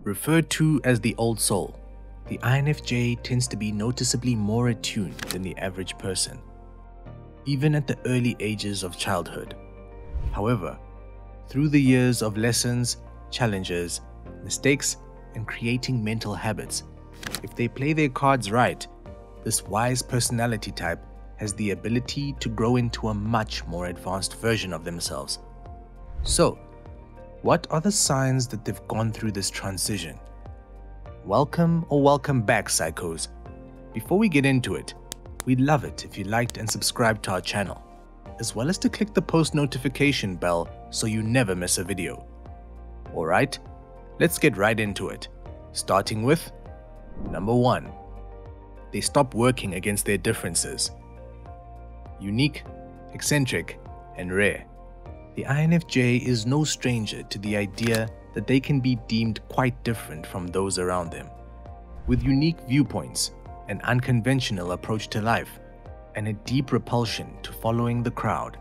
Referred to as the old soul, the INFJ tends to be noticeably more attuned than the average person, even at the early ages of childhood. However, through the years of lessons, challenges, mistakes, and creating mental habits, if they play their cards right, this wise personality type has the ability to grow into a much more advanced version of themselves. So, what are the signs that they've gone through this transition? Welcome or welcome back, psychos. Before we get into it, we'd love it if you liked and subscribed to our channel, as well as to click the post notification bell so you never miss a video. Alright, let's get right into it, starting with number 1. They stop working against their differences. Unique, eccentric, and rare, the INFJ is no stranger to the idea that they can be deemed quite different from those around them. With unique viewpoints, an unconventional approach to life, and a deep repulsion to following the crowd,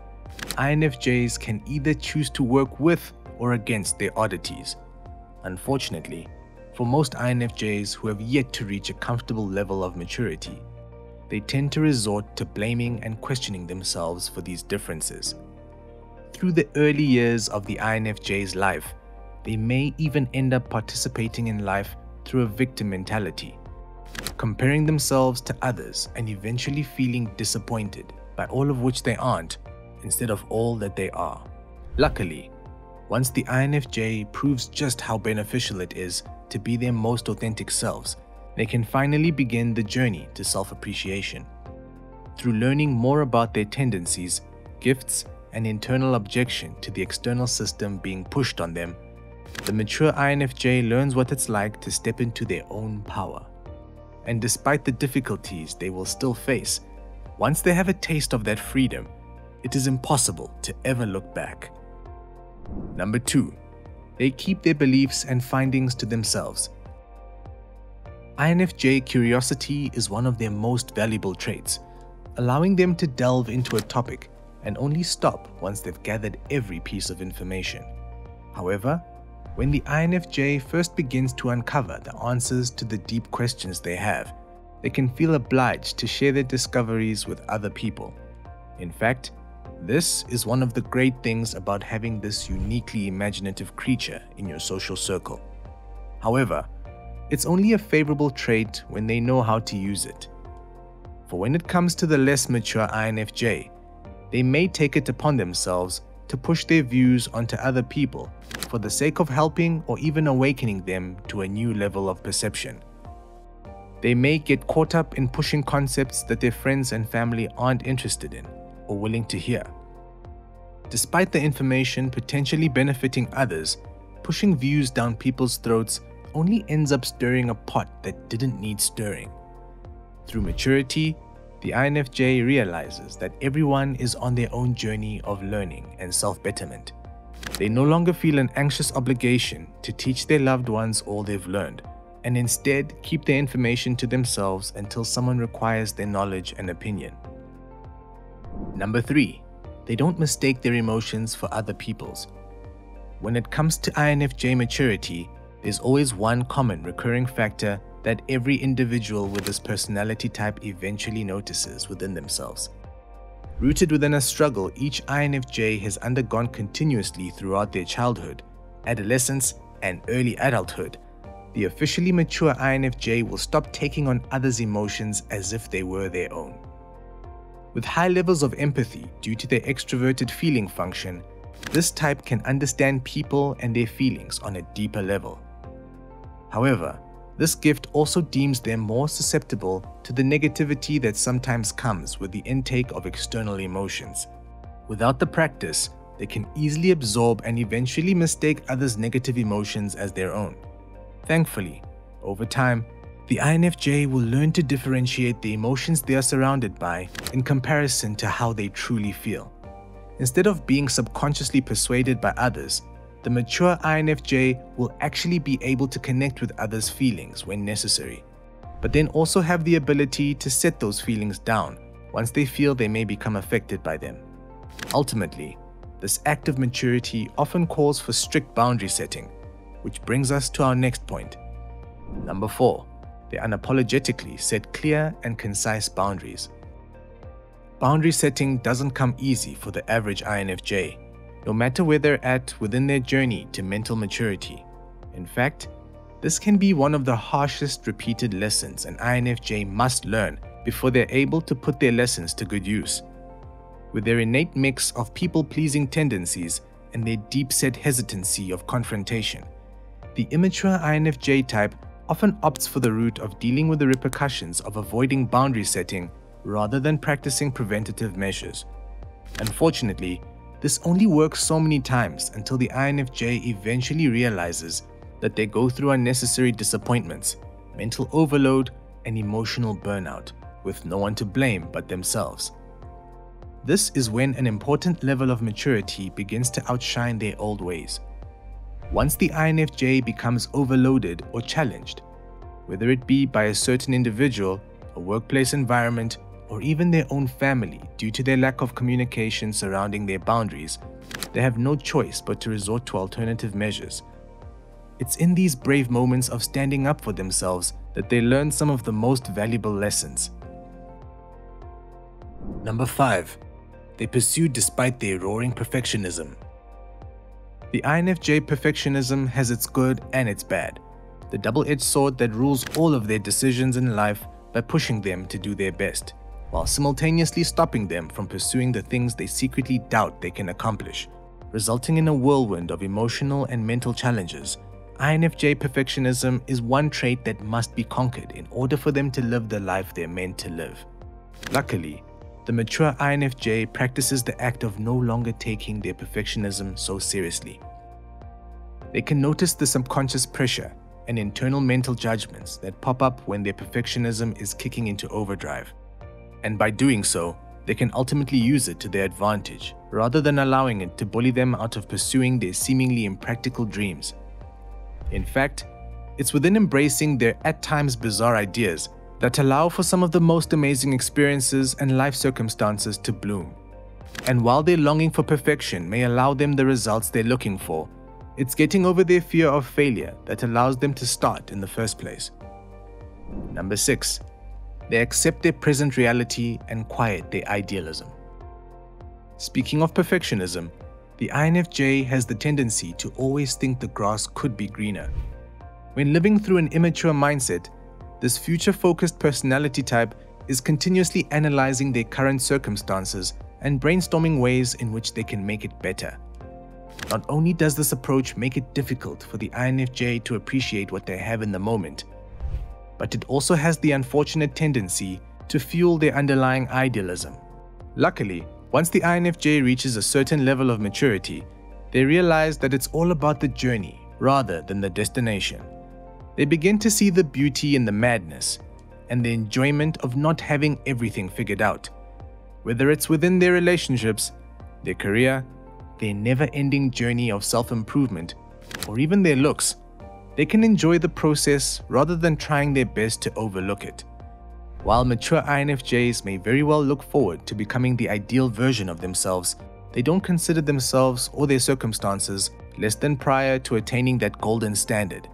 INFJs can either choose to work with or against their oddities. Unfortunately, for most INFJs who have yet to reach a comfortable level of maturity, they tend to resort to blaming and questioning themselves for these differences. Through the early years of the INFJ's life, they may even end up participating in life through a victim mentality, comparing themselves to others and eventually feeling disappointed by all of which they aren't instead of all that they are. Luckily, once the INFJ proves just how beneficial it is to be their most authentic selves, they can finally begin the journey to self-appreciation. Through learning more about their tendencies, gifts, and internal objection to the external system being pushed on them, the mature INFJ learns what it's like to step into their own power. And despite the difficulties they will still face, once they have a taste of that freedom, it is impossible to ever look back. Number 2. They keep their beliefs and findings to themselves. INFJ curiosity is one of their most valuable traits, allowing them to delve into a topic and only stop once they've gathered every piece of information. However, when the INFJ first begins to uncover the answers to the deep questions they have, they can feel obliged to share their discoveries with other people. In fact, this is one of the great things about having this uniquely imaginative creature in your social circle. However, it's only a favorable trait when they know how to use it. For when it comes to the less mature INFJ, they may take it upon themselves to push their views onto other people for the sake of helping or even awakening them to a new level of perception. They may get caught up in pushing concepts that their friends and family aren't interested in or willing to hear. Despite the information potentially benefiting others, pushing views down people's throats only ends up stirring a pot that didn't need stirring. Through maturity, the INFJ realizes that everyone is on their own journey of learning and self-betterment. They no longer feel an anxious obligation to teach their loved ones all they've learned, and instead keep their information to themselves until someone requires their knowledge and opinion. Number 3. They don't mistake their emotions for other people's. When it comes to INFJ maturity, there's always one common recurring factor that every individual with this personality type eventually notices within themselves. Rooted within a struggle each INFJ has undergone continuously throughout their childhood, adolescence, and early adulthood, the officially mature INFJ will stop taking on others' emotions as if they were their own. With high levels of empathy due to their extroverted feeling function, this type can understand people and their feelings on a deeper level. However, this gift also deems them more susceptible to the negativity that sometimes comes with the intake of external emotions. Without the practice, they can easily absorb and eventually mistake others' negative emotions as their own. Thankfully, over time, the INFJ will learn to differentiate the emotions they are surrounded by in comparison to how they truly feel. Instead of being subconsciously persuaded by others, the mature INFJ will actually be able to connect with others' feelings when necessary, but then also have the ability to set those feelings down once they feel they may become affected by them. Ultimately, this act of maturity often calls for strict boundary setting, which brings us to our next point. Number 4. They unapologetically set clear and concise boundaries. Boundary setting doesn't come easy for the average INFJ, no matter where they're at within their journey to mental maturity. In fact, this can be one of the harshest repeated lessons an INFJ must learn before they're able to put their lessons to good use. With their innate mix of people-pleasing tendencies and their deep-set hesitancy of confrontation, the immature INFJ type often opts for the route of dealing with the repercussions of avoiding boundary setting rather than practicing preventative measures. Unfortunately, this only works so many times until the INFJ eventually realizes that they go through unnecessary disappointments, mental overload, and emotional burnout, with no one to blame but themselves. This is when an important level of maturity begins to outshine their old ways. Once the INFJ becomes overloaded or challenged, whether it be by a certain individual, a workplace environment, or even their own family due to their lack of communication surrounding their boundaries, they have no choice but to resort to alternative measures. It's in these brave moments of standing up for themselves that they learn some of the most valuable lessons. Number 5. They pursue despite their roaring perfectionism. The INFJ perfectionism has its good and its bad, the double-edged sword that rules all of their decisions in life by pushing them to do their best, while simultaneously stopping them from pursuing the things they secretly doubt they can accomplish, resulting in a whirlwind of emotional and mental challenges. INFJ perfectionism is one trait that must be conquered in order for them to live the life they're meant to live. Luckily, the mature INFJ practices the act of no longer taking their perfectionism so seriously. They can notice the subconscious pressure and internal mental judgments that pop up when their perfectionism is kicking into overdrive. And by doing so, they can ultimately use it to their advantage, rather than allowing it to bully them out of pursuing their seemingly impractical dreams. In fact, it's within embracing their at times bizarre ideas that allow for some of the most amazing experiences and life circumstances to bloom. And while their longing for perfection may allow them the results they're looking for, it's getting over their fear of failure that allows them to start in the first place. Number 6. They accept their present reality and quiet their idealism. Speaking of perfectionism, the INFJ has the tendency to always think the grass could be greener. When living through an immature mindset, this future-focused personality type is continuously analyzing their current circumstances and brainstorming ways in which they can make it better. Not only does this approach make it difficult for the INFJ to appreciate what they have in the moment, but it also has the unfortunate tendency to fuel their underlying idealism. Luckily, once the INFJ reaches a certain level of maturity, they realize that it's all about the journey rather than the destination. They begin to see the beauty in the madness and the enjoyment of not having everything figured out. Whether it's within their relationships, their career, their never-ending journey of self-improvement, or even their looks, they can enjoy the process rather than trying their best to overlook it. While mature INFJs may very well look forward to becoming the ideal version of themselves, they don't consider themselves or their circumstances less than prior to attaining that golden standard.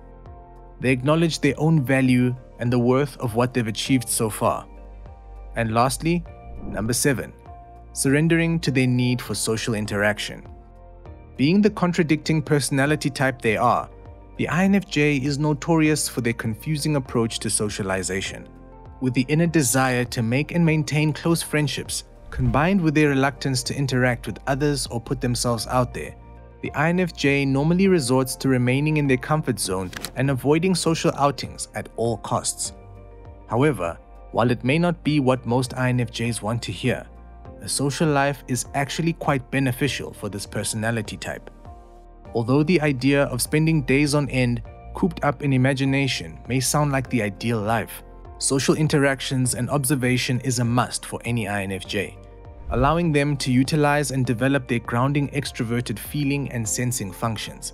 They acknowledge their own value and the worth of what they've achieved so far. And lastly, number 7, surrendering to their need for social interaction. Being the contradicting personality type they are, the INFJ is notorious for their confusing approach to socialization. With the inner desire to make and maintain close friendships, combined with their reluctance to interact with others or put themselves out there, the INFJ normally resorts to remaining in their comfort zone and avoiding social outings at all costs. However, while it may not be what most INFJs want to hear, a social life is actually quite beneficial for this personality type. Although the idea of spending days on end cooped up in imagination may sound like the ideal life, social interactions and observation is a must for any INFJ, allowing them to utilize and develop their grounding extroverted feeling and sensing functions.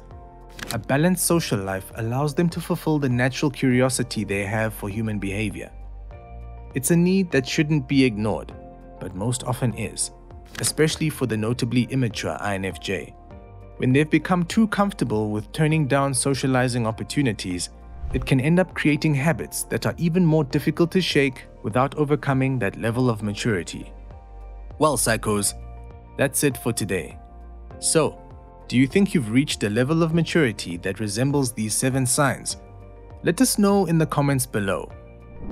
A balanced social life allows them to fulfill the natural curiosity they have for human behavior. It's a need that shouldn't be ignored, but most often is, especially for the notably immature INFJ. When they've become too comfortable with turning down socializing opportunities, it can end up creating habits that are even more difficult to shake without overcoming that level of maturity. Well, psychos, that's it for today. So, do you think you've reached a level of maturity that resembles these 7 signs? Let us know in the comments below.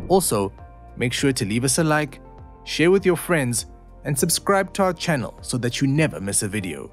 Also, make sure to leave us a like, share with your friends, and subscribe to our channel so that you never miss a video.